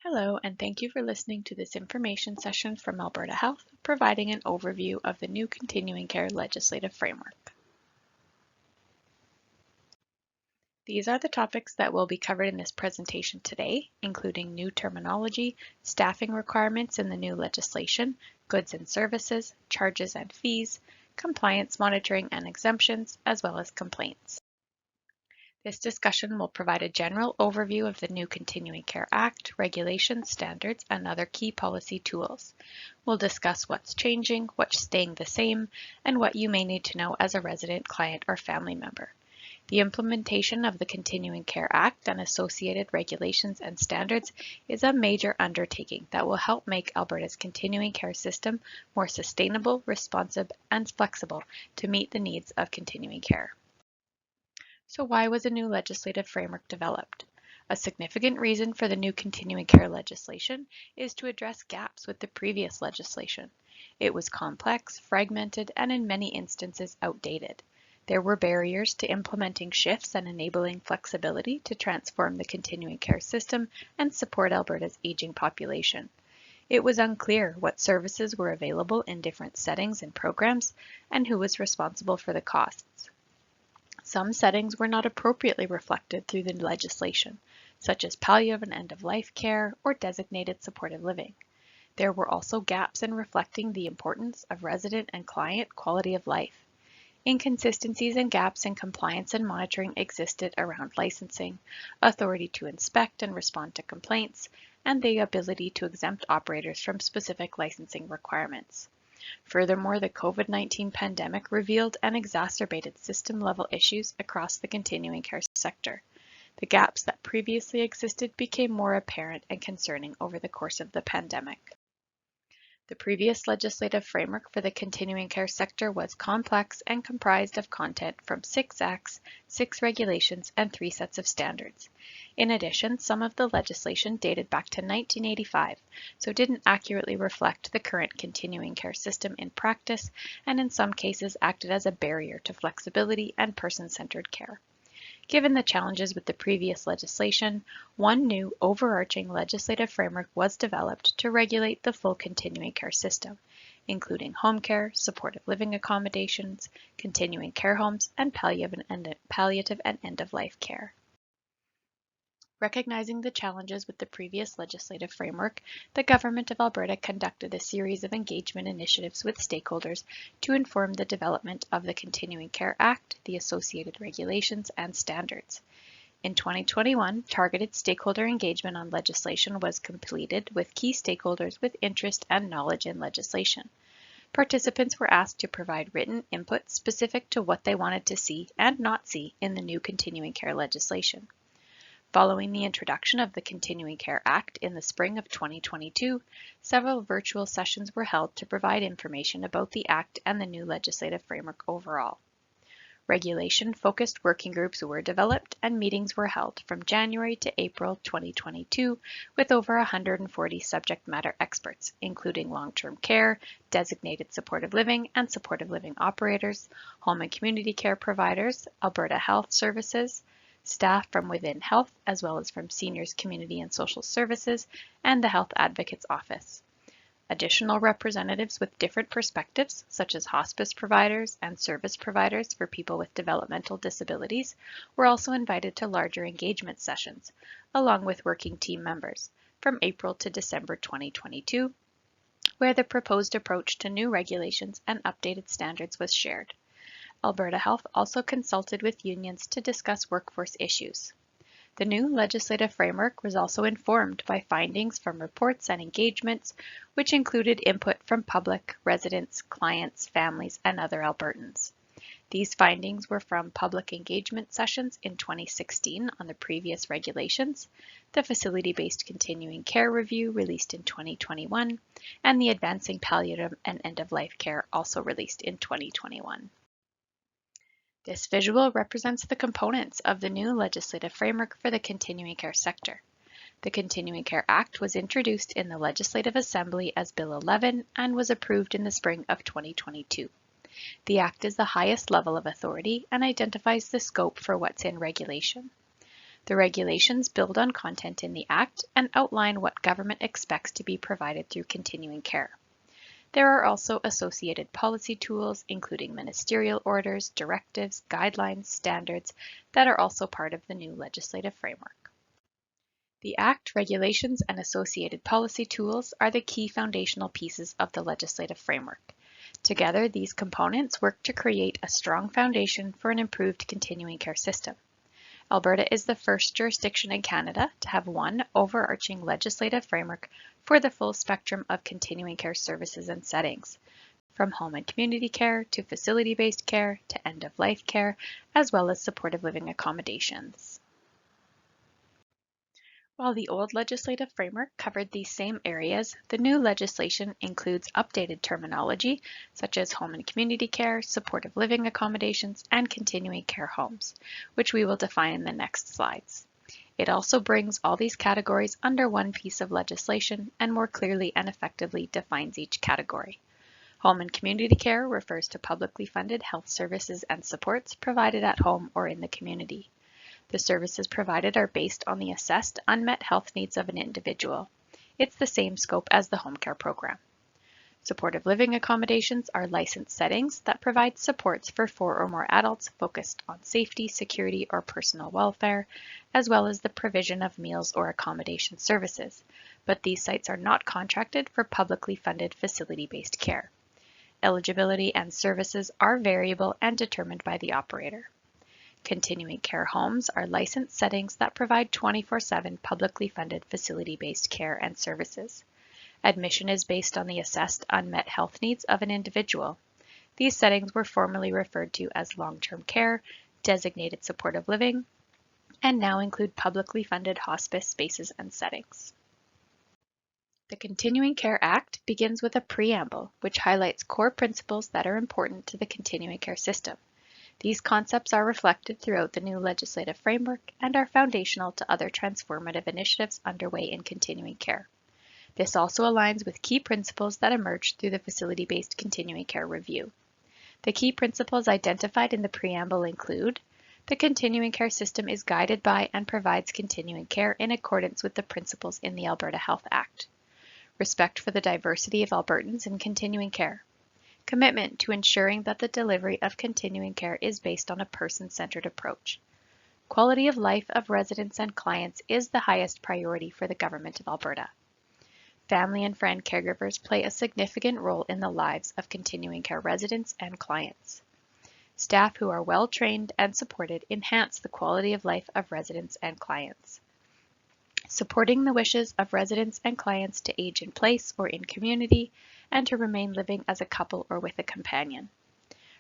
Hello, and thank you for listening to this information session from Alberta Health, providing an overview of the new continuing care legislative framework. These are the topics that will be covered in this presentation today, including new terminology, staffing requirements in the new legislation, goods and services, charges and fees, compliance monitoring and exemptions, as well as complaints. This discussion will provide a general overview of the new Continuing Care Act, regulations, standards, and other key policy tools. We'll discuss what's changing, what's staying the same, and what you may need to know as a resident, client, or family member. The implementation of the Continuing Care Act and associated regulations and standards is a major undertaking that will help make Alberta's continuing care system more sustainable, responsive, and flexible to meet the needs of continuing care. So why was a new legislative framework developed? A significant reason for the new continuing care legislation is to address gaps with the previous legislation. It was complex, fragmented, and in many instances outdated. There were barriers to implementing shifts and enabling flexibility to transform the continuing care system and support Alberta's aging population. It was unclear what services were available in different settings and programs, and who was responsible for the costs. Some settings were not appropriately reflected through the legislation, such as palliative and end-of-life care or designated supportive living. There were also gaps in reflecting the importance of resident and client quality of life. Inconsistencies and gaps in compliance and monitoring existed around licensing, authority to inspect and respond to complaints, and the ability to exempt operators from specific licensing requirements. Furthermore, the COVID-19 pandemic revealed and exacerbated system-level issues across the continuing care sector. The gaps that previously existed became more apparent and concerning over the course of the pandemic. The previous legislative framework for the continuing care sector was complex and comprised of content from 6 acts, 6 regulations, and 3 sets of standards. In addition, some of the legislation dated back to 1985, so didn't accurately reflect the current continuing care system in practice, and in some cases acted as a barrier to flexibility and person-centered care. Given the challenges with the previous legislation, one new overarching legislative framework was developed to regulate the full continuing care system, including home care, supportive living accommodations, continuing care homes, and palliative and end-of-life care. Recognizing the challenges with the previous legislative framework, the Government of Alberta conducted a series of engagement initiatives with stakeholders to inform the development of the Continuing Care Act, the associated regulations, and standards. In 2021, targeted stakeholder engagement on legislation was completed with key stakeholders with interest and knowledge in legislation. Participants were asked to provide written input specific to what they wanted to see and not see in the new continuing care legislation. Following the introduction of the Continuing Care Act in the spring of 2022, several virtual sessions were held to provide information about the Act and the new legislative framework overall. Regulation-focused working groups were developed and meetings were held from January to April 2022 with over 140 subject matter experts, including long-term care, designated supportive living and supportive living operators, home and community care providers, Alberta Health Services, staff from within health, as well as from Seniors Community and Social Services, and the Health Advocates Office. Additional representatives with different perspectives, such as hospice providers and service providers for people with developmental disabilities, were also invited to larger engagement sessions, along with working team members, from April to December 2022, where the proposed approach to new regulations and updated standards was shared. Alberta Health also consulted with unions to discuss workforce issues. The new legislative framework was also informed by findings from reports and engagements, which included input from public, residents, clients, families, and other Albertans. These findings were from public engagement sessions in 2016 on the previous regulations, the facility-based continuing care review released in 2021, and the advancing palliative and end-of-life care also released in 2021. This visual represents the components of the new legislative framework for the continuing care sector. The Continuing Care Act was introduced in the Legislative Assembly as Bill 11 and was approved in the spring of 2022. The Act is the highest level of authority and identifies the scope for what's in regulation. The regulations build on content in the Act and outline what government expects to be provided through continuing care. There are also associated policy tools, including ministerial orders, directives, guidelines, standards, that are also part of the new legislative framework. The Act, regulations, and associated policy tools are the key foundational pieces of the legislative framework. Together, these components work to create a strong foundation for an improved continuing care system. Alberta is the first jurisdiction in Canada to have one overarching legislative framework for the full spectrum of continuing care services and settings, from home and community care to facility-based care to end-of-life care, as well as supportive living accommodations. While the old legislative framework covered these same areas, the new legislation includes updated terminology such as home and community care, supportive living accommodations, and continuing care homes, which we will define in the next slides. It also brings all these categories under one piece of legislation and more clearly and effectively defines each category. Home and community care refers to publicly funded health services and supports provided at home or in the community. The services provided are based on the assessed unmet health needs of an individual. It's the same scope as the home care program. Supportive living accommodations are licensed settings that provide supports for 4 or more adults focused on safety, security, or personal welfare, as well as the provision of meals or accommodation services. But these sites are not contracted for publicly funded facility-based care. Eligibility and services are variable and determined by the operator. Continuing care homes are licensed settings that provide 24/7 publicly funded facility-based care and services. Admission is based on the assessed unmet health needs of an individual. These settings were formerly referred to as long-term care, designated supportive living, and now include publicly funded hospice spaces and settings. The Continuing Care Act begins with a preamble, which highlights core principles that are important to the continuing care system. These concepts are reflected throughout the new legislative framework and are foundational to other transformative initiatives underway in continuing care. This also aligns with key principles that emerged through the facility-based continuing care review. The key principles identified in the preamble include: the continuing care system is guided by and provides continuing care in accordance with the principles in the Alberta Health Act. Respect for the diversity of Albertans in continuing care. Commitment to ensuring that the delivery of continuing care is based on a person-centered approach. Quality of life of residents and clients is the highest priority for the Government of Alberta. Family and friend caregivers play a significant role in the lives of continuing care residents and clients. Staff who are well trained and supported enhance the quality of life of residents and clients. Supporting the wishes of residents and clients to age in place or in community and to remain living as a couple or with a companion.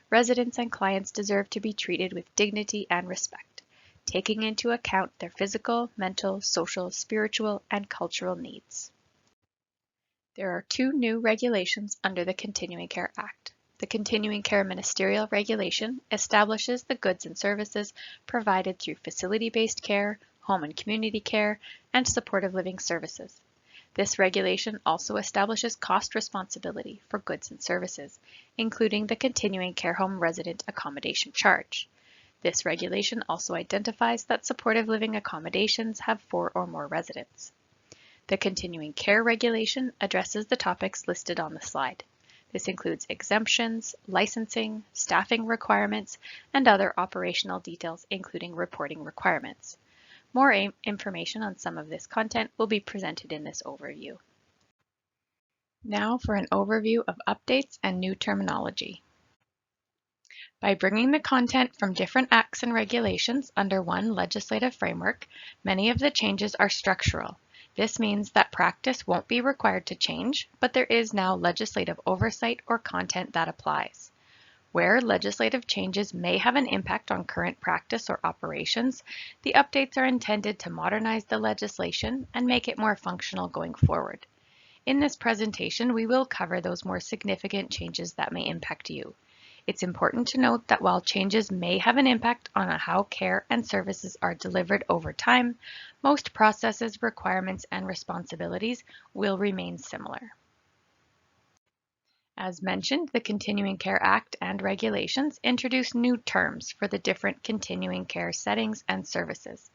Residents and clients deserve to be treated with dignity and respect, taking into account their physical, mental, social, spiritual, and cultural needs. There are 2 new regulations under the Continuing Care Act. The Continuing Care Ministerial Regulation establishes the goods and services provided through facility-based care, home and community care, and supportive living services. This regulation also establishes cost responsibility for goods and services, including the continuing care home resident accommodation charge. This regulation also identifies that supportive living accommodations have 4 or more residents. The continuing care regulation addresses the topics listed on the slide. This includes exemptions, licensing, staffing requirements, and other operational details, including reporting requirements. More information on some of this content will be presented in this overview. Now for an overview of updates and new terminology. By bringing the content from different acts and regulations under one legislative framework, many of the changes are structural. This means that practice won't be required to change, but there is now legislative oversight or content that applies. Where legislative changes may have an impact on current practice or operations, the updates are intended to modernize the legislation and make it more functional going forward. In this presentation, we will cover those more significant changes that may impact you. It's important to note that while changes may have an impact on how care and services are delivered over time, most processes, requirements, and responsibilities will remain similar. As mentioned, the Continuing Care Act and regulations introduce new terms for the different continuing care settings and services.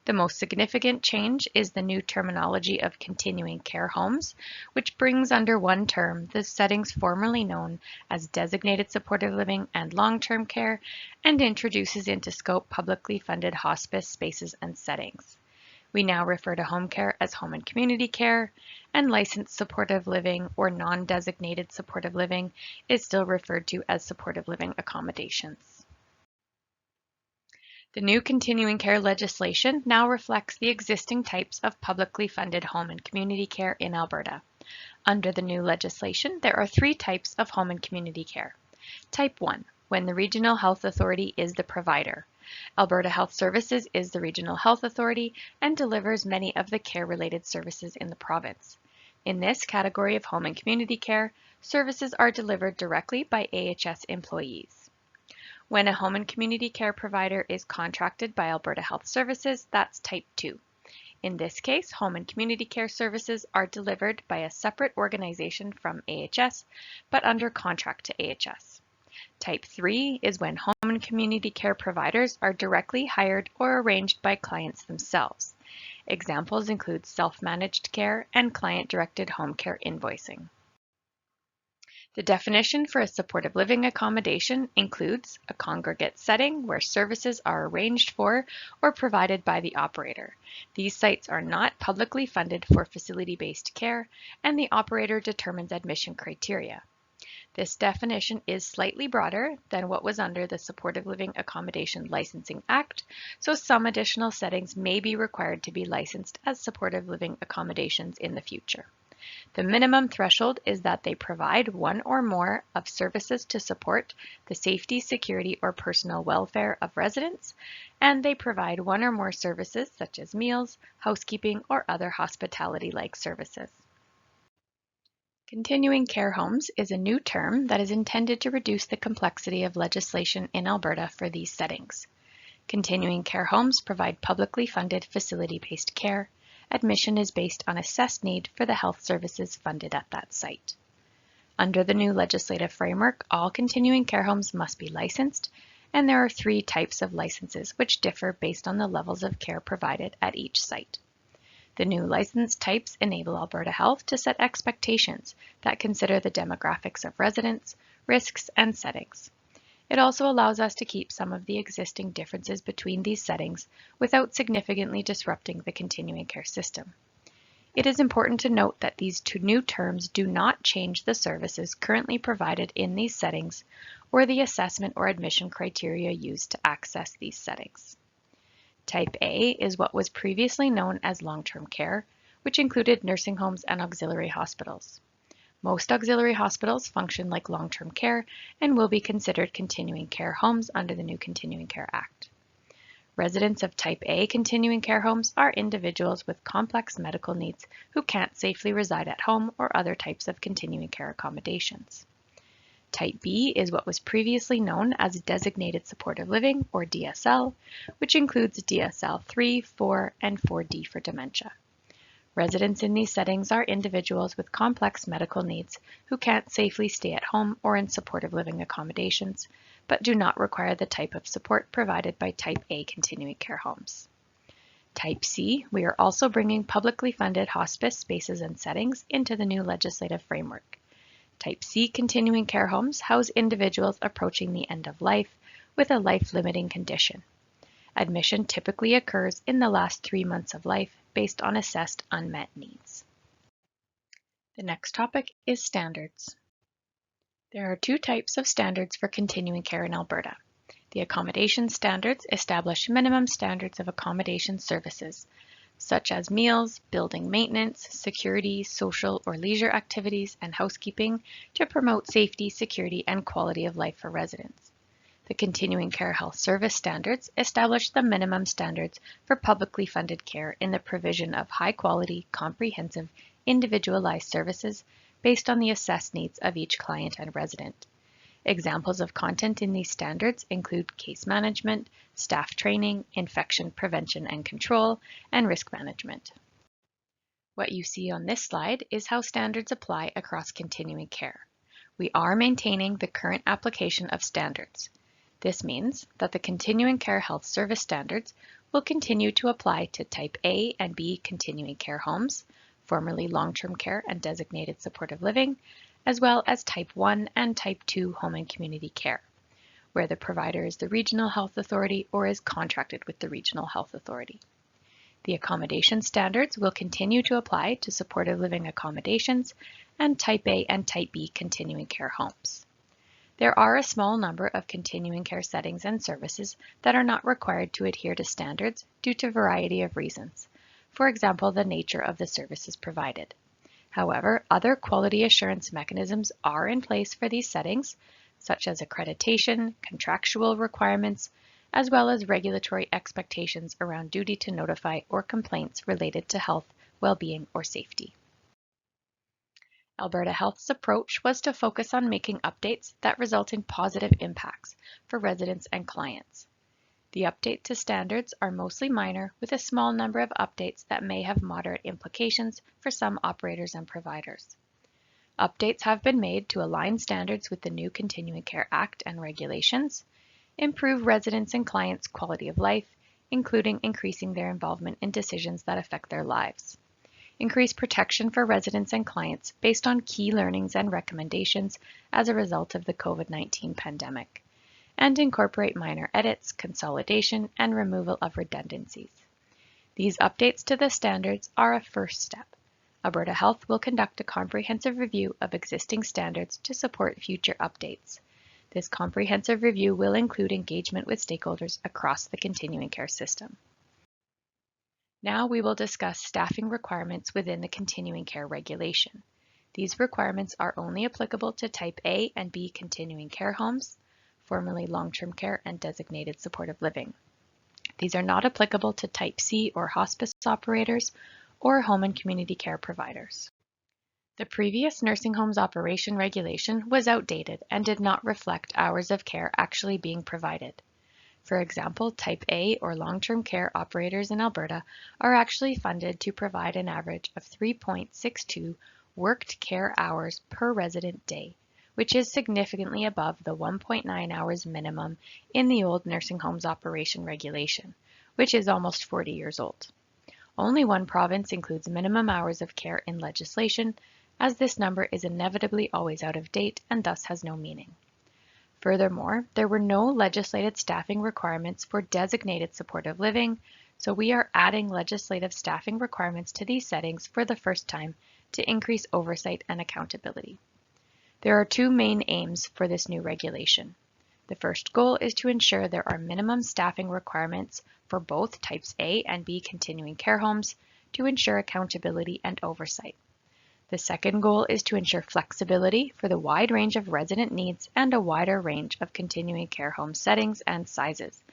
The most significant change is the new terminology of continuing care homes, which brings under one term the settings formerly known as designated supportive living and long-term care, and introduces into scope publicly funded hospice spaces and settings. We now refer to home care as home and community care, and licensed supportive living or non-designated supportive living is still referred to as supportive living accommodations. The new continuing care legislation now reflects the existing types of publicly funded home and community care in Alberta. Under the new legislation, there are three types of home and community care. Type 1, when the Regional Health Authority is the provider. Alberta Health Services is the regional health authority and delivers many of the care-related services in the province. In this category of home and community care, services are delivered directly by AHS employees. When a home and community care provider is contracted by Alberta Health Services, that's Type 2. In this case, home and community care services are delivered by a separate organization from AHS, but under contract to AHS. Type 3 is when home and community care providers are directly hired or arranged by clients themselves. Examples include self-managed care and client-directed home care invoicing. The definition for a supportive living accommodation includes a congregate setting where services are arranged for or provided by the operator. These sites are not publicly funded for facility-based care, and the operator determines admission criteria. This definition is slightly broader than what was under the Supportive Living Accommodation Licensing Act, so some additional settings may be required to be licensed as supportive living accommodations in the future. The minimum threshold is that they provide one or more of services to support the safety, security, or personal welfare of residents, and they provide one or more services such as meals, housekeeping, or other hospitality-like services. Continuing care homes is a new term that is intended to reduce the complexity of legislation in Alberta for these settings. Continuing care homes provide publicly funded facility-based care. Admission is based on assessed need for the health services funded at that site. Under the new legislative framework, all continuing care homes must be licensed, and there are three types of licenses which differ based on the levels of care provided at each site. The new license types enable Alberta Health to set expectations that consider the demographics of residents, risks, and settings. It also allows us to keep some of the existing differences between these settings without significantly disrupting the continuing care system. It is important to note that these two new terms do not change the services currently provided in these settings or the assessment or admission criteria used to access these settings. Type A is what was previously known as long-term care, which included nursing homes and auxiliary hospitals. Most auxiliary hospitals function like long-term care and will be considered continuing care homes under the new Continuing Care Act. Residents of Type A continuing care homes are individuals with complex medical needs who can't safely reside at home or other types of continuing care accommodations. Type B is what was previously known as Designated Supportive Living, or DSL, which includes DSL 3, 4, and 4D for dementia. Residents in these settings are individuals with complex medical needs who can't safely stay at home or in supportive living accommodations, but do not require the type of support provided by Type A continuing care homes. Type C, we are also bringing publicly funded hospice spaces and settings into the new legislative framework. Type C continuing care homes house individuals approaching the end of life with a life-limiting condition. Admission typically occurs in the last 3 months of life based on assessed unmet needs. The next topic is standards. There are two types of standards for continuing care in Alberta. The accommodation standards establish minimum standards of accommodation services, such as meals, building maintenance, security, social or leisure activities, and housekeeping to promote safety, security, and quality of life for residents. The Continuing Care Health Service Standards establish the minimum standards for publicly funded care in the provision of high-quality, comprehensive, individualized services based on the assessed needs of each client and resident. Examples of content in these standards include case management, staff training, infection prevention and control, and risk management. What you see on this slide is how standards apply across continuing care. We are maintaining the current application of standards. This means that the Continuing Care Health Service Standards will continue to apply to Type A and B continuing care homes, formerly long-term care and designated supportive living, as well as Type 1 and Type 2 home and community care, where the provider is the regional health authority or is contracted with the regional health authority. The accommodation standards will continue to apply to supportive living accommodations and Type A and Type B continuing care homes. There are a small number of continuing care settings and services that are not required to adhere to standards due to a variety of reasons. For example, the nature of the services provided. However, other quality assurance mechanisms are in place for these settings, such as accreditation, contractual requirements, as well as regulatory expectations around duty to notify or complaints related to health, well-being, or safety. Alberta Health's approach was to focus on making updates that result in positive impacts for residents and clients. The update to standards are mostly minor, with a small number of updates that may have moderate implications for some operators and providers. Updates have been made to align standards with the new Continuing Care Act and regulations, improve residents' and clients' quality of life, including increasing their involvement in decisions that affect their lives. Increase protection for residents and clients based on key learnings and recommendations as a result of the COVID-19 pandemic, and incorporate minor edits, consolidation, and removal of redundancies. These updates to the standards are a first step. Alberta Health will conduct a comprehensive review of existing standards to support future updates. This comprehensive review will include engagement with stakeholders across the continuing care system. Now we will discuss staffing requirements within the continuing care regulation. These requirements are only applicable to Type A and B continuing care homes, formerly long-term care and designated supportive living. These are not applicable to Type C or hospice operators or home and community care providers. The previous nursing homes operation regulation was outdated and did not reflect hours of care actually being provided. For example, Type A or long-term care operators in Alberta are actually funded to provide an average of 3.62 worked care hours per resident day, which is significantly above the 1.9 hours minimum in the old nursing homes operation regulation, which is almost 40 years old. Only one province includes minimum hours of care in legislation, as this number is inevitably always out of date and thus has no meaning. Furthermore, there were no legislated staffing requirements for designated supportive living, so we are adding legislative staffing requirements to these settings for the first time to increase oversight and accountability. There are two main aims for this new regulation. The first goal is to ensure there are minimum staffing requirements for both Types A and B continuing care homes to ensure accountability and oversight. The second goal is to ensure flexibility for the wide range of resident needs and a wider range of continuing care home settings and sizes,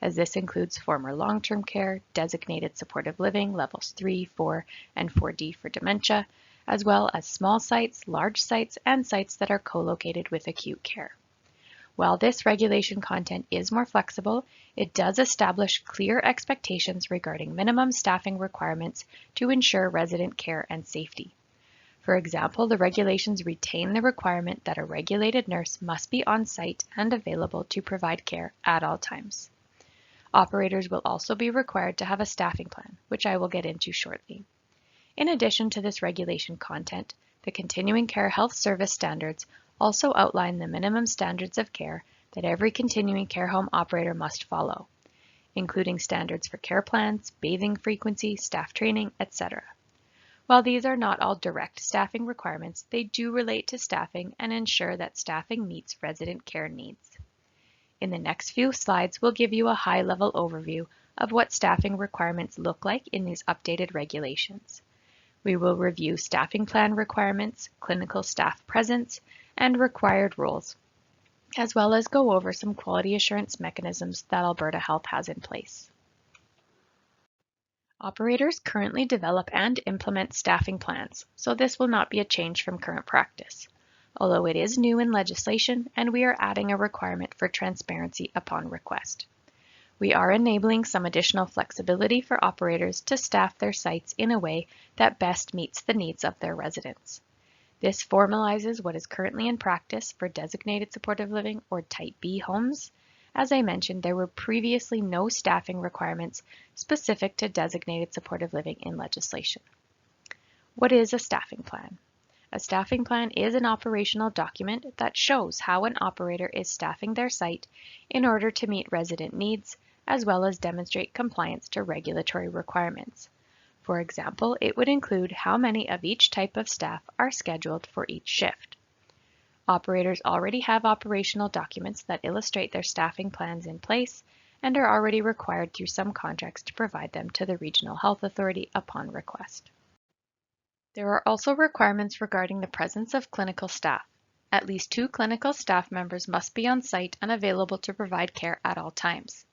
as this includes former long-term care, designated supportive living, levels 3, 4, and 4D for dementia, as well as small sites, large sites, and sites that are co-located with acute care. While this regulation content is more flexible, it does establish clear expectations regarding minimum staffing requirements to ensure resident care and safety. For example, the regulations retain the requirement that a regulated nurse must be on site and available to provide care at all times. Operators will also be required to have a staffing plan, which I will get into shortly. In addition to this regulation content, the Continuing Care Health Service Standards also outline the minimum standards of care that every continuing care home operator must follow, including standards for care plans, bathing frequency, staff training, etc. While these are not all direct staffing requirements, they do relate to staffing and ensure that staffing meets resident care needs. In the next few slides, we'll give you a high-level overview of what staffing requirements look like in these updated regulations. We will review staffing plan requirements, clinical staff presence, and required roles, as well as go over some quality assurance mechanisms that Alberta Health has in place. Operators currently develop and implement staffing plans, so this will not be a change from current practice, although it is new in legislation and we are adding a requirement for transparency upon request. We are enabling some additional flexibility for operators to staff their sites in a way that best meets the needs of their residents. This formalizes what is currently in practice for designated supportive living or Type B homes, As I mentioned, there were previously no staffing requirements specific to designated supportive living in legislation. What is a staffing plan? A staffing plan is an operational document that shows how an operator is staffing their site in order to meet resident needs, as well as demonstrate compliance to regulatory requirements. For example, it would include how many of each type of staff are scheduled for each shift. Operators already have operational documents that illustrate their staffing plans in place and are already required through some contracts to provide them to the Regional Health Authority upon request. There are also requirements regarding the presence of clinical staff. At least 2 clinical staff members must be on site and available to provide care at all times.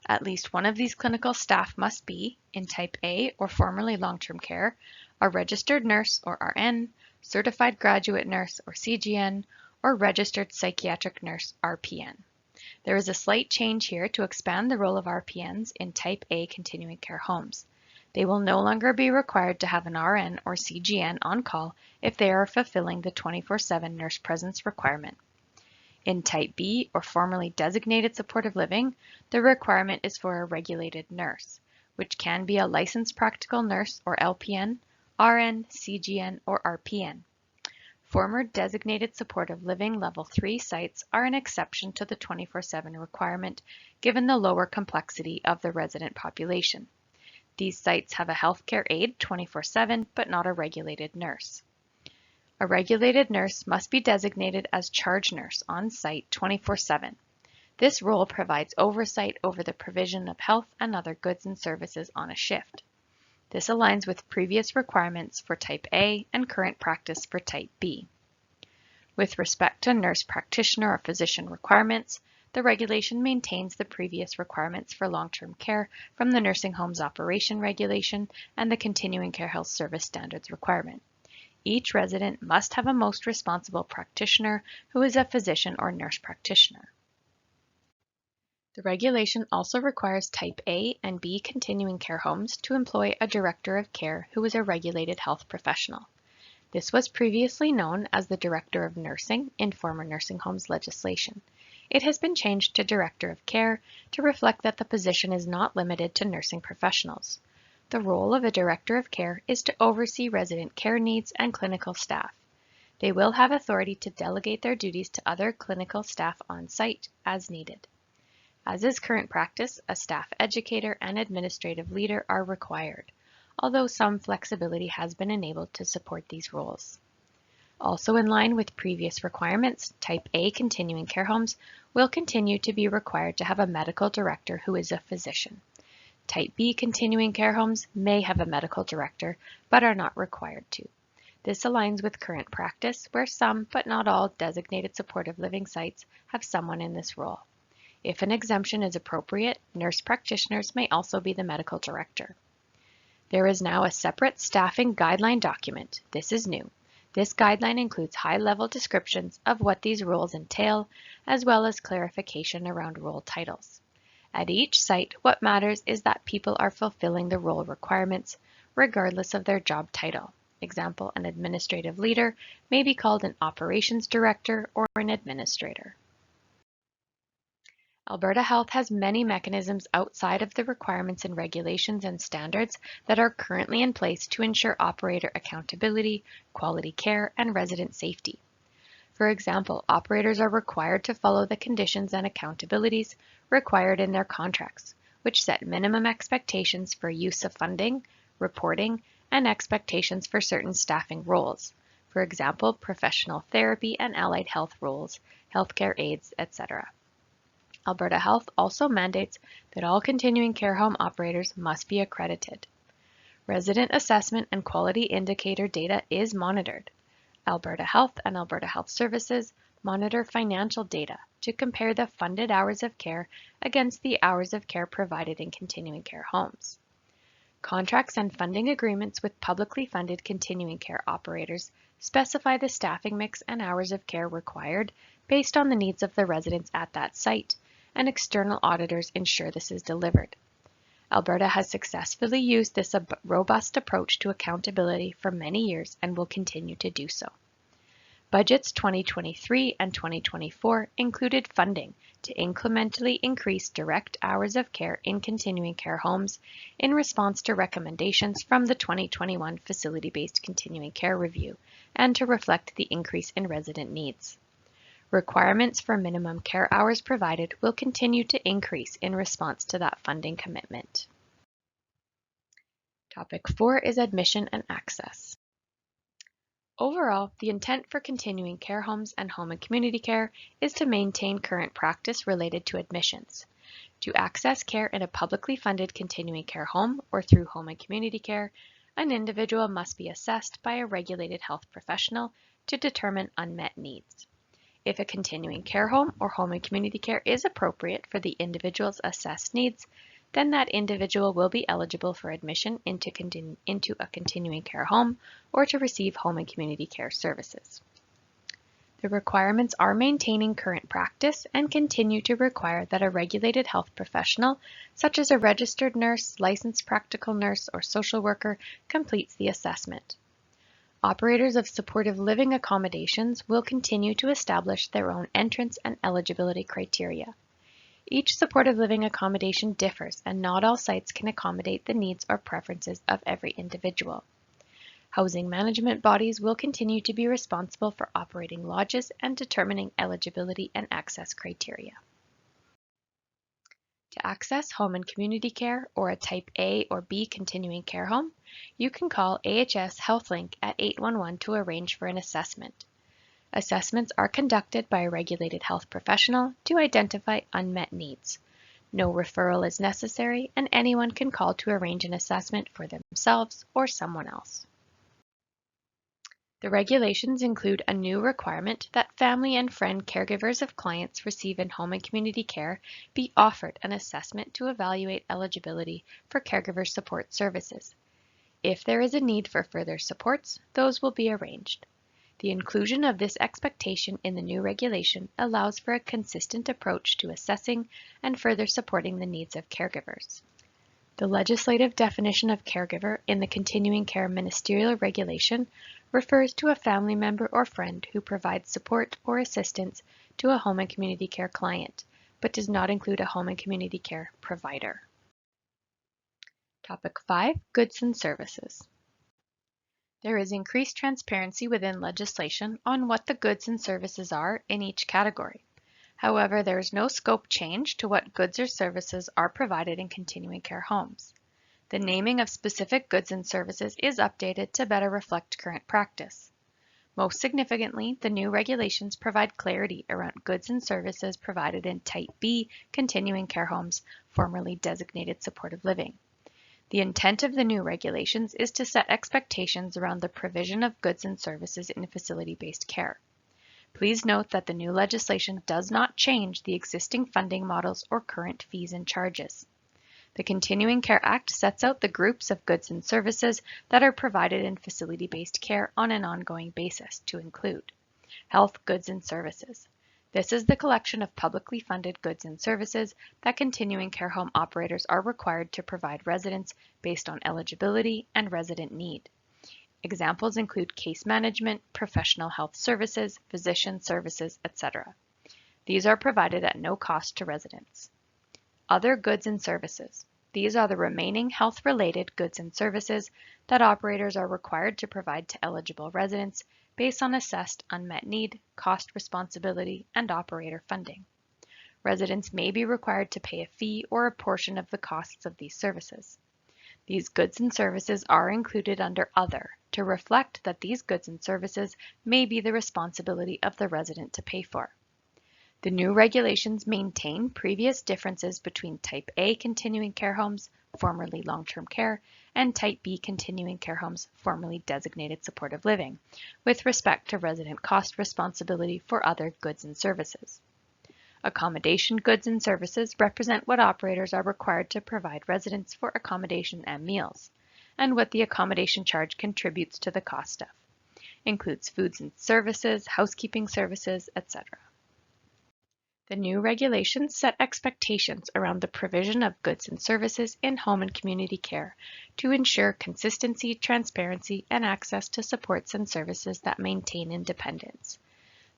At least one of these clinical staff must be, in Type A or formerly long-term care, a registered nurse or RN, certified graduate nurse or CGN, or registered psychiatric nurse RPN. There is a slight change here to expand the role of RPNs in Type A continuing care homes. They will no longer be required to have an RN or CGN on call if they are fulfilling the 24/7 nurse presence requirement. In Type B, or formerly designated supportive living, the requirement is for a regulated nurse, which can be a licensed practical nurse or LPN, RN, CGN, or RPN. Former designated supportive living level 3 sites are an exception to the 24/7 requirement given the lower complexity of the resident population. These sites have a healthcare aide 24/7, but not a regulated nurse. A regulated nurse must be designated as charge nurse on site 24/7. This role provides oversight over the provision of health and other goods and services on a shift. This aligns with previous requirements for Type A and current practice for Type B. With respect to nurse practitioner or physician requirements, the regulation maintains the previous requirements for long-term care from the Nursing Homes Operation Regulation and the Continuing Care Health Service Standards requirement. Each resident must have a most responsible practitioner who is a physician or nurse practitioner. The regulation also requires Type A and B continuing care homes to employ a director of care who is a regulated health professional. This was previously known as the Director of Nursing in former nursing homes legislation. It has been changed to Director of Care to reflect that the position is not limited to nursing professionals. The role of a Director of Care is to oversee resident care needs and clinical staff. They will have authority to delegate their duties to other clinical staff on site as needed. As is current practice, a staff educator and administrative leader are required, although some flexibility has been enabled to support these roles. Also in line with previous requirements, Type A continuing care homes will continue to be required to have a medical director who is a physician. Type B continuing care homes may have a medical director, but are not required to. This aligns with current practice, where some, but not all, designated supportive living sites have someone in this role. If an exemption is appropriate, nurse practitioners may also be the medical director. There is now a separate staffing guideline document. This is new. This guideline includes high-level descriptions of what these roles entail, as well as clarification around role titles. At each site, what matters is that people are fulfilling the role requirements, regardless of their job title. Example, an administrative leader may be called an operations director or an administrator. Alberta Health has many mechanisms outside of the requirements and regulations and standards that are currently in place to ensure operator accountability, quality care, and resident safety. For example, operators are required to follow the conditions and accountabilities required in their contracts, which set minimum expectations for use of funding, reporting, and expectations for certain staffing roles. For example, professional therapy and allied health roles, healthcare aides, etc. Alberta Health also mandates that all continuing care home operators must be accredited. Resident assessment and quality indicator data is monitored. Alberta Health and Alberta Health Services monitor financial data to compare the funded hours of care against the hours of care provided in continuing care homes. Contracts and funding agreements with publicly funded continuing care operators specify the staffing mix and hours of care required based on the needs of the residents at that site, and external auditors ensure this is delivered. Alberta has successfully used this robust approach to accountability for many years and will continue to do so. Budgets 2023 and 2024 included funding to incrementally increase direct hours of care in continuing care homes in response to recommendations from the 2021 Facility-Based Continuing Care Review and to reflect the increase in resident needs. Requirements for minimum care hours provided will continue to increase in response to that funding commitment. Topic 4 is admission and access. Overall, the intent for continuing care homes and home and community care is to maintain current practice related to admissions. To access care in a publicly funded continuing care home or through home and community care, an individual must be assessed by a regulated health professional to determine unmet needs. If a continuing care home or home and community care is appropriate for the individual's assessed needs, then that individual will be eligible for admission into a continuing care home or to receive home and community care services. The requirements are maintaining current practice and continue to require that a regulated health professional, such as a registered nurse, licensed practical nurse, or social worker, completes the assessment. Operators of supportive living accommodations will continue to establish their own entrance and eligibility criteria. Each supportive living accommodation differs, and not all sites can accommodate the needs or preferences of every individual. Housing management bodies will continue to be responsible for operating lodges and determining eligibility and access criteria. To access home and community care or a Type A or B continuing care home, you can call AHS HealthLink at 811 to arrange for an assessment. Assessments are conducted by a regulated health professional to identify unmet needs. No referral is necessary, and anyone can call to arrange an assessment for themselves or someone else. The regulations include a new requirement that family and friend caregivers of clients receive in home and community care be offered an assessment to evaluate eligibility for caregiver support services. If there is a need for further supports, those will be arranged. The inclusion of this expectation in the new regulation allows for a consistent approach to assessing and further supporting the needs of caregivers. The legislative definition of caregiver in the Continuing Care Ministerial Regulation refers to a family member or friend who provides support or assistance to a home and community care client, but does not include a home and community care provider. Topic 5, Goods and Services. There is increased transparency within legislation on what the goods and services are in each category. However, there is no scope change to what goods or services are provided in continuing care homes. The naming of specific goods and services is updated to better reflect current practice. Most significantly, the new regulations provide clarity around goods and services provided in Type B continuing care homes, formerly designated supportive living. The intent of the new regulations is to set expectations around the provision of goods and services in facility-based care. Please note that the new legislation does not change the existing funding models or current fees and charges. The Continuing Care Act sets out the groups of goods and services that are provided in facility-based care on an ongoing basis to include health goods and services. This is the collection of publicly funded goods and services that continuing care home operators are required to provide residents based on eligibility and resident need. Examples include case management, professional health services, physician services, etc. These are provided at no cost to residents. Other goods and services. These are the remaining health-related goods and services that operators are required to provide to eligible residents based on assessed unmet need, cost responsibility, and operator funding. Residents may be required to pay a fee or a portion of the costs of these services. These goods and services are included under Other to reflect that these goods and services may be the responsibility of the resident to pay for. The new regulations maintain previous differences between Type A continuing care homes, formerly long-term care, and Type B continuing care homes, formerly designated supportive living, with respect to resident cost responsibility for other goods and services. Accommodation goods and services represent what operators are required to provide residents for accommodation and meals, and what the accommodation charge contributes to the cost of. Includes foods and services, housekeeping services, etc. The new regulations set expectations around the provision of goods and services in home and community care to ensure consistency, transparency, and access to supports and services that maintain independence.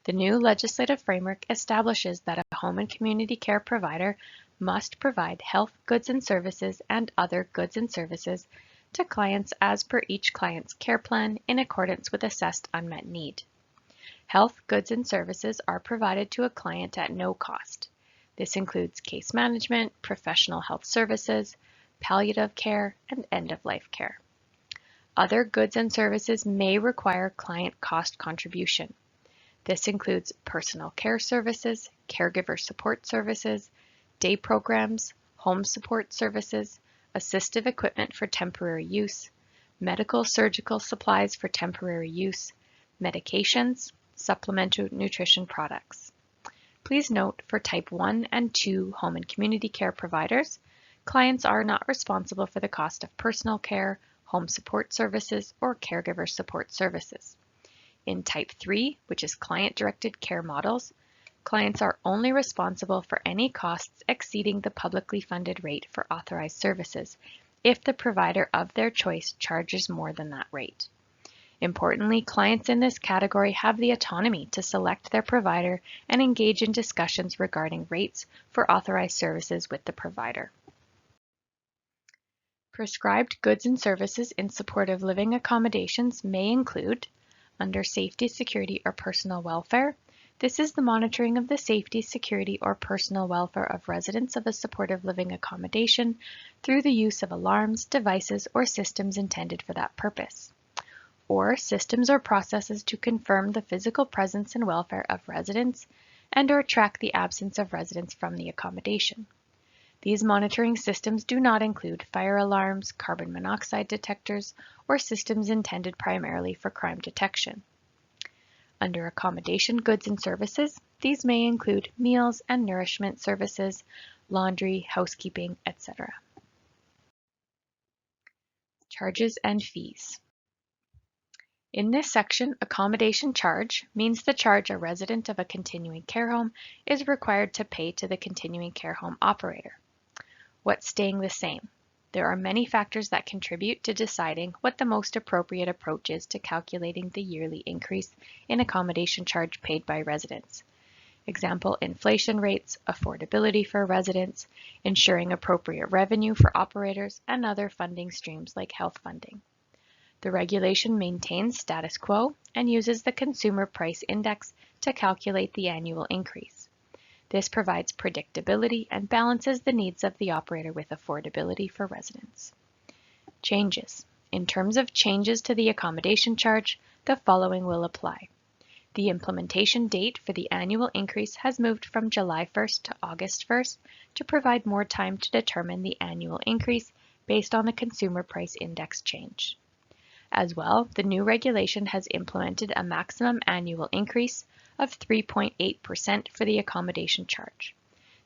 The new legislative framework establishes that a home and community care provider must provide health goods and services and other goods and services to clients as per each client's care plan in accordance with assessed unmet need. Health goods and services are provided to a client at no cost. This includes case management, professional health services, palliative care, and end-of-life care. Other goods and services may require client cost contribution. This includes personal care services, caregiver support services, day programs, home support services, assistive equipment for temporary use, medical surgical supplies for temporary use, medications, supplemental nutrition products. Please note for Type 1 and 2 home and community care providers, clients are not responsible for the cost of personal care, home support services, or caregiver support services. In Type 3, which is client-directed care models, clients are only responsible for any costs exceeding the publicly funded rate for authorized services if the provider of their choice charges more than that rate. Importantly, clients in this category have the autonomy to select their provider and engage in discussions regarding rates for authorized services with the provider. Prescribed goods and services in supportive living accommodations may include, under safety, security, or personal welfare, this is the monitoring of the safety, security, or personal welfare of residents of a supportive living accommodation through the use of alarms, devices, or systems intended for that purpose, or systems or processes to confirm the physical presence and welfare of residents and/or track the absence of residents from the accommodation. These monitoring systems do not include fire alarms, carbon monoxide detectors, or systems intended primarily for crime detection. Under accommodation goods and services, these may include meals and nourishment services, laundry, housekeeping, etc. Charges and fees. In this section, accommodation charge means the charge a resident of a continuing care home is required to pay to the continuing care home operator. What's staying the same? There are many factors that contribute to deciding what the most appropriate approach is to calculating the yearly increase in accommodation charge paid by residents. Example, inflation rates, affordability for residents, ensuring appropriate revenue for operators, and other funding streams like health funding. The regulation maintains status quo and uses the Consumer Price Index to calculate the annual increase. This provides predictability and balances the needs of the operator with affordability for residents. Changes. In terms of changes to the accommodation charge, the following will apply. The implementation date for the annual increase has moved from July 1st to August 1st to provide more time to determine the annual increase based on the Consumer Price Index change. As well, the new regulation has implemented a maximum annual increase of 3.8% for the accommodation charge.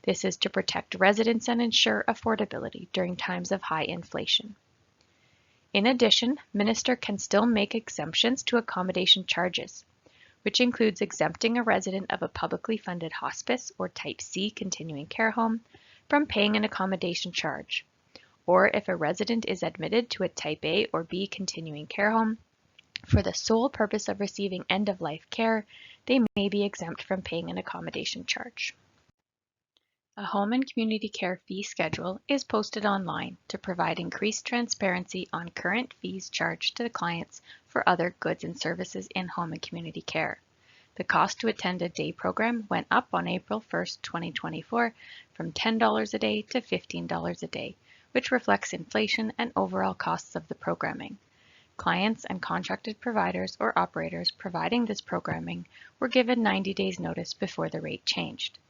This is to protect residents and ensure affordability during times of high inflation. In addition, Minister can still make exemptions to accommodation charges, which includes exempting a resident of a publicly funded hospice or Type C continuing care home from paying an accommodation charge, or if a resident is admitted to a Type A or B continuing care home for the sole purpose of receiving end-of-life care, they may be exempt from paying an accommodation charge. A home and community care fee schedule is posted online to provide increased transparency on current fees charged to the clients for other goods and services in home and community care. The cost to attend a day program went up on April 1st, 2024 from $10 a day to $15 a day, which reflects inflation and overall costs of the programming. Clients and contracted providers or operators providing this programming were given 90 days notice before the rate changed.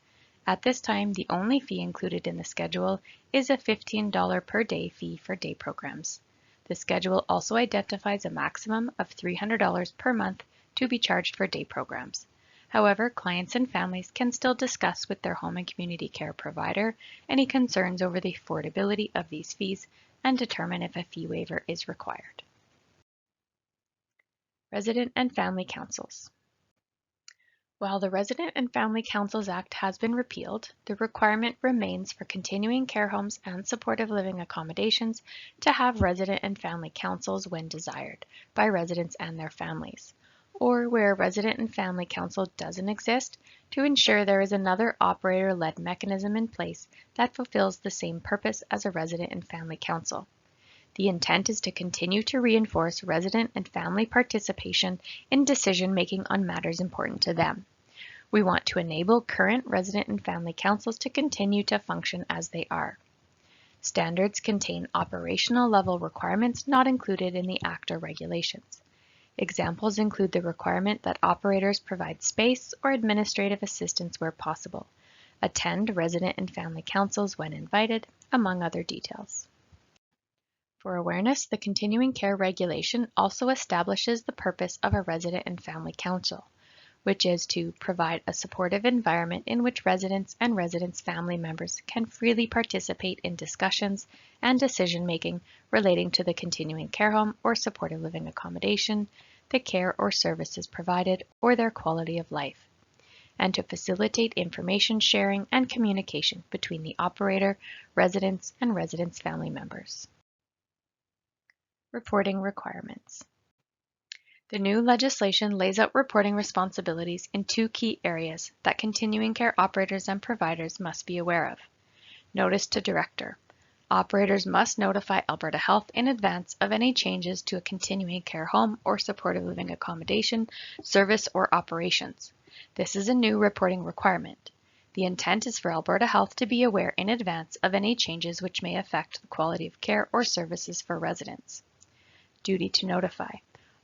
At this time, the only fee included in the schedule is a $15 per day fee for day programs. The schedule also identifies a maximum of $300 per month to be charged for day programs. However, clients and families can still discuss with their home and community care provider any concerns over the affordability of these fees and determine if a fee waiver is required. Resident and family councils. While the Resident and Family Councils Act has been repealed, the requirement remains for continuing care homes and supportive living accommodations to have resident and family councils when desired by residents and their families, or where a resident and family council doesn't exist, to ensure there is another operator-led mechanism in place that fulfills the same purpose as a resident and family council. The intent is to continue to reinforce resident and family participation in decision-making on matters important to them. We want to enable current resident and family councils to continue to function as they are. Standards contain operational level requirements not included in the Act or regulations. Examples include the requirement that operators provide space or administrative assistance where possible, attend resident and family councils when invited, among other details. For awareness, the Continuing Care Regulation also establishes the purpose of a resident and family council, which is to provide a supportive environment in which residents and residents' family members can freely participate in discussions and decision-making relating to the continuing care home or supportive living accommodation, the care or services provided, or their quality of life, and to facilitate information sharing and communication between the operator, residents, and residents' family members. Reporting requirements. The new legislation lays out reporting responsibilities in two key areas that continuing care operators and providers must be aware of. Notice to Director. Operators must notify Alberta Health in advance of any changes to a continuing care home or supportive living accommodation, service, or operations. This is a new reporting requirement. The intent is for Alberta Health to be aware in advance of any changes which may affect the quality of care or services for residents. Duty to notify.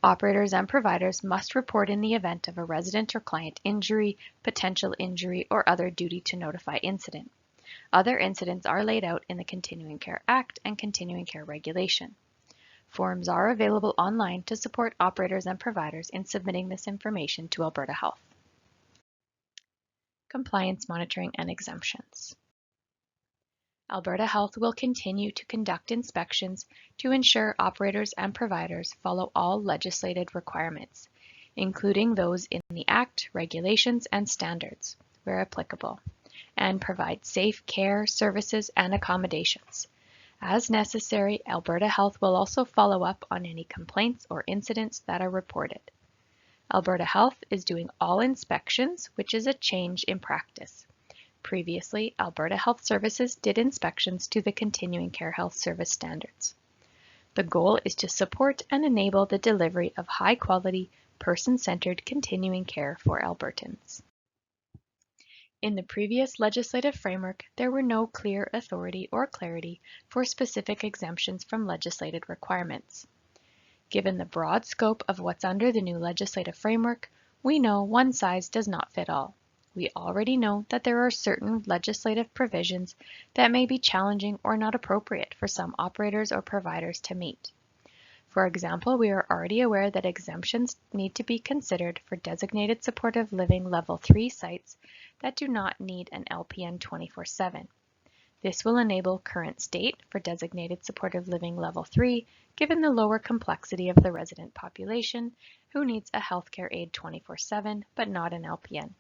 Operators and providers must report in the event of a resident or client injury, potential injury, or other duty to notify incident. Other incidents are laid out in the Continuing Care Act and Continuing Care Regulation. Forms are available online to support operators and providers in submitting this information to Alberta Health. Compliance monitoring and exemptions. Alberta Health will continue to conduct inspections to ensure operators and providers follow all legislated requirements, including those in the Act, regulations, and standards, where applicable, and provide safe care, services, and accommodations. As necessary, Alberta Health will also follow up on any complaints or incidents that are reported. Alberta Health is doing all inspections, which is a change in practice. Previously, Alberta Health Services did inspections to the Continuing Care Health Service standards. The goal is to support and enable the delivery of high-quality, person-centered continuing care for Albertans. In the previous legislative framework, there were no clear authority or clarity for specific exemptions from legislated requirements. Given the broad scope of what's under the new legislative framework, we know one size does not fit all. We already know that there are certain legislative provisions that may be challenging or not appropriate for some operators or providers to meet. For example, we are already aware that exemptions need to be considered for designated supportive living level 3 sites that do not need an LPN 24/7. This will enable current state for designated supportive living level 3 given the lower complexity of the resident population who needs a healthcare aide 24/7 but not an LPN.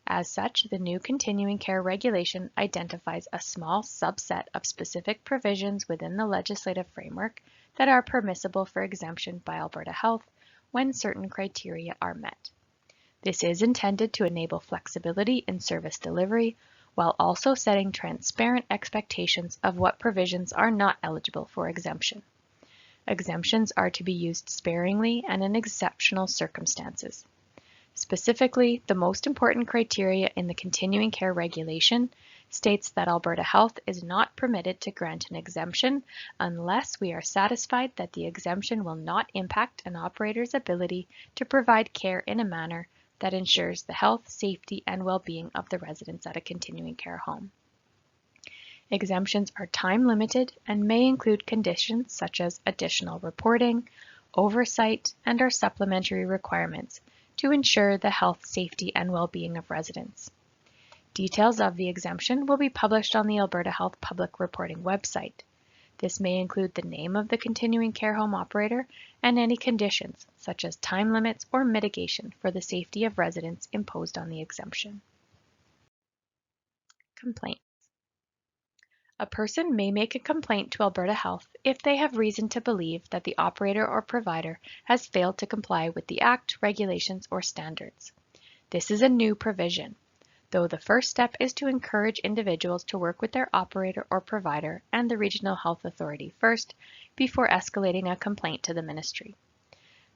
As such, the new Continuing Care Regulation identifies a small subset of specific provisions within the legislative framework that are permissible for exemption by Alberta Health when certain criteria are met. This is intended to enable flexibility in service delivery while also setting transparent expectations of what provisions are not eligible for exemption. Exemptions are to be used sparingly and in exceptional circumstances. Specifically, the most important criteria in the Continuing Care Regulation states that Alberta Health is not permitted to grant an exemption unless we are satisfied that the exemption will not impact an operator's ability to provide care in a manner that ensures the health, safety, and well-being of the residents at a continuing care home. Exemptions are time-limited and may include conditions such as additional reporting, oversight, and/or supplementary requirements to ensure the health, safety, and well-being of residents. Details of the exemption will be published on the Alberta Health Public Reporting website. This may include the name of the continuing care home operator and any conditions, such as time limits or mitigation for the safety of residents imposed on the exemption. Complaint. A person may make a complaint to Alberta Health if they have reason to believe that the operator or provider has failed to comply with the Act, regulations, or standards. This is a new provision, though the first step is to encourage individuals to work with their operator or provider and the Regional Health Authority first before escalating a complaint to the Ministry.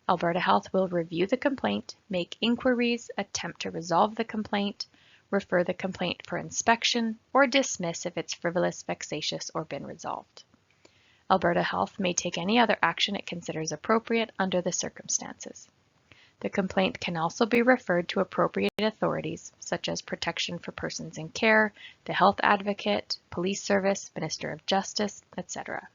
Alberta Health will review the complaint, make inquiries, attempt to resolve the complaint, refer the complaint for inspection, or dismiss if it's frivolous, vexatious, or been resolved. Alberta Health may take any other action it considers appropriate under the circumstances. The complaint can also be referred to appropriate authorities, such as Protection for Persons in Care, the Health Advocate, Police Service, Minister of Justice, etc.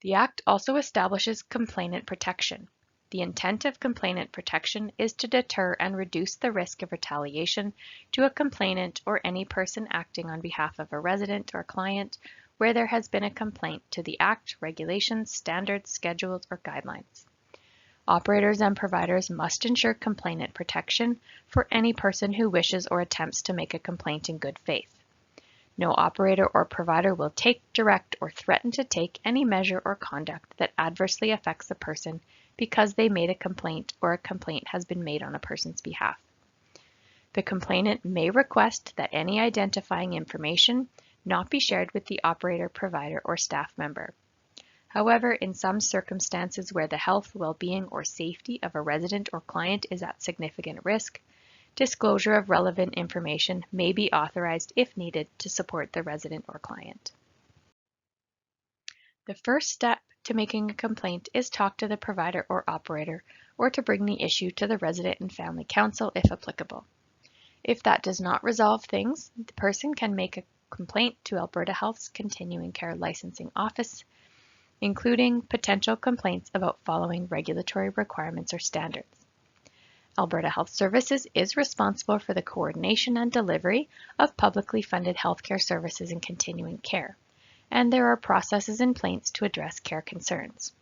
The Act also establishes complainant protection. The intent of complainant protection is to deter and reduce the risk of retaliation to a complainant or any person acting on behalf of a resident or client where there has been a complaint to the Act, regulations, standards, schedules, or guidelines. Operators and providers must ensure complainant protection for any person who wishes or attempts to make a complaint in good faith. No operator or provider will take, direct, or threaten to take any measure or conduct that adversely affects a person because they made a complaint or a complaint has been made on a person's behalf. The complainant may request that any identifying information not be shared with the operator, provider, or staff member. However, in some circumstances where the health, well-being, or safety of a resident or client is at significant risk, disclosure of relevant information may be authorized if needed to support the resident or client. The first step to making a complaint is talk to the provider or operator, or to bring the issue to the Resident and Family Council if applicable. If that does not resolve things, the person can make a complaint to Alberta Health's Continuing Care Licensing Office, including potential complaints about following regulatory requirements or standards. Alberta Health Services is responsible for the coordination and delivery of publicly funded healthcare services in continuing care, and there are processes in place to address care concerns.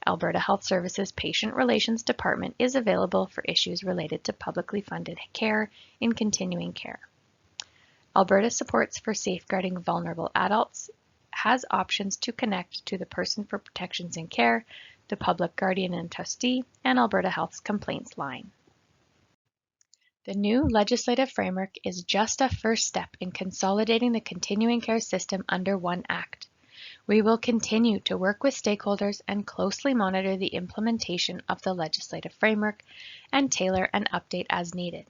Alberta Health Services Patient Relations Department is available for issues related to publicly funded care in continuing care. Alberta Supports for Safeguarding Vulnerable Adults has options to connect to the Person for Protections in Care, the Public Guardian and Trustee, and Alberta Health's complaints line. The new legislative framework is just a first step in consolidating the continuing care system under one Act. We will continue to work with stakeholders and closely monitor the implementation of the legislative framework and tailor an update as needed.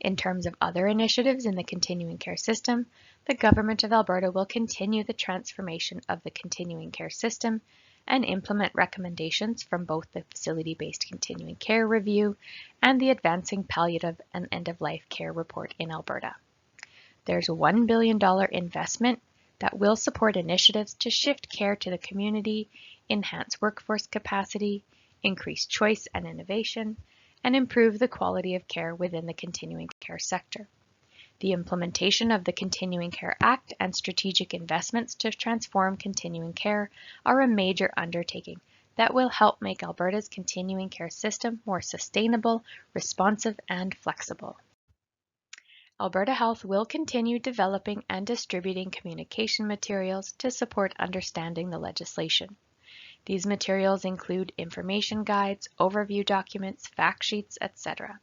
In terms of other initiatives in the continuing care system, the Government of Alberta will continue the transformation of the continuing care system and implement recommendations from both the Facility-Based Continuing Care Review and the Advancing Palliative and End-of-Life Care Report in Alberta. There's a $1 billion investment that will support initiatives to shift care to the community, enhance workforce capacity, increase choice and innovation, and improve the quality of care within the continuing care sector. The implementation of the Continuing Care Act and strategic investments to transform continuing care are a major undertaking that will help make Alberta's continuing care system more sustainable, responsive, and flexible. Alberta Health will continue developing and distributing communication materials to support understanding the legislation. These materials include information guides, overview documents, fact sheets, etc.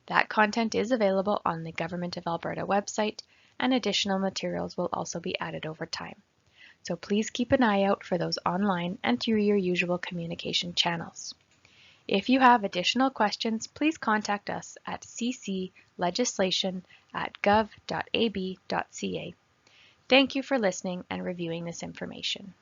That content is available on the Government of Alberta website, and additional materials will also be added over time. So please keep an eye out for those online and through your usual communication channels. If you have additional questions, please contact us at cclegislation@gov.ab.ca. Thank you for listening and reviewing this information.